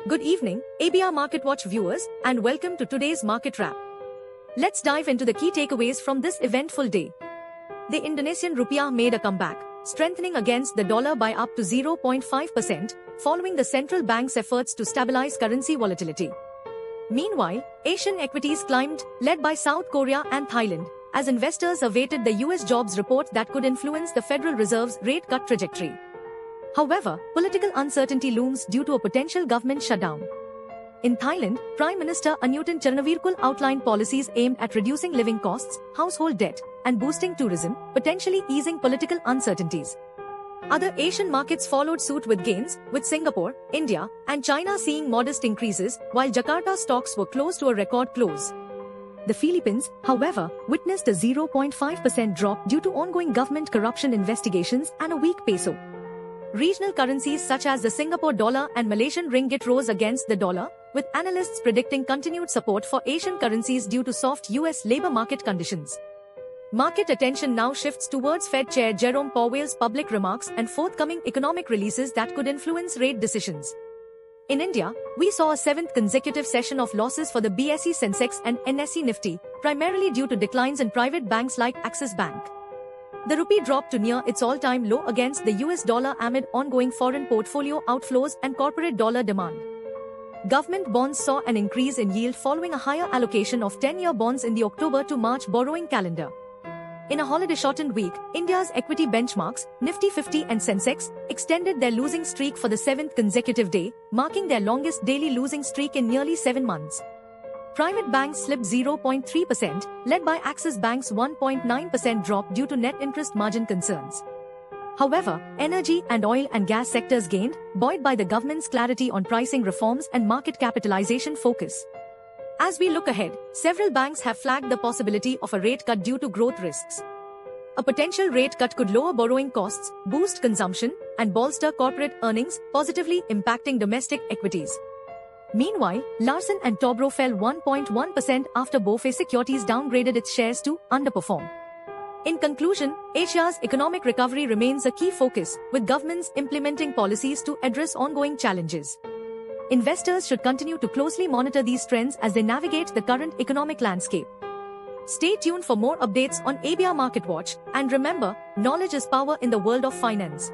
Good evening, ABR Market Watch viewers, and welcome to today's market wrap. Let's dive into the key takeaways from this eventful day. The Indonesian rupiah made a comeback, strengthening against the dollar by up to 0.5%, following the central bank's efforts to stabilize currency volatility. Meanwhile, Asian equities climbed, led by South Korea and Thailand, as investors awaited the US jobs report that could influence the Federal Reserve's rate cut trajectory. However, political uncertainty looms due to a potential government shutdown. In Thailand, Prime Minister Anutin Charnvirakul outlined policies aimed at reducing living costs, household debt, and boosting tourism, potentially easing political uncertainties. Other Asian markets followed suit with gains, with Singapore, India, and China seeing modest increases, while Jakarta stocks were close to a record close. The Philippines, however, witnessed a 0.5% drop due to ongoing government corruption investigations and a weak peso. Regional currencies such as the Singapore dollar and Malaysian ringgit rose against the dollar, with analysts predicting continued support for Asian currencies due to soft US labor market conditions. Market attention now shifts towards Fed Chair Jerome Powell's public remarks and forthcoming economic releases that could influence rate decisions. In India, we saw a seventh consecutive session of losses for the BSE Sensex and NSE Nifty, primarily due to declines in private banks like Axis Bank. The rupee dropped to near its all-time low against the US dollar amid ongoing foreign portfolio outflows and corporate dollar demand. Government bonds saw an increase in yield following a higher allocation of 10-year bonds in the October to March borrowing calendar. In a holiday-shortened week, India's equity benchmarks, Nifty 50 and Sensex, extended their losing streak for the seventh consecutive day, marking their longest daily losing streak in nearly 7 months. Private banks slipped 0.3%, led by Axis Bank's 1.9% drop due to net interest margin concerns. However, energy and oil and gas sectors gained, buoyed by the government's clarity on pricing reforms and market capitalization focus. As we look ahead, several banks have flagged the possibility of a rate cut due to growth risks. A potential rate cut could lower borrowing costs, boost consumption, and bolster corporate earnings, positively impacting domestic equities. Meanwhile, Larsen & Toubro fell 1.1% after BofA Securities downgraded its shares to underperform. In conclusion, Asia's economic recovery remains a key focus, with governments implementing policies to address ongoing challenges. Investors should continue to closely monitor these trends as they navigate the current economic landscape. Stay tuned for more updates on ABR Market Watch, and remember, knowledge is power in the world of finance.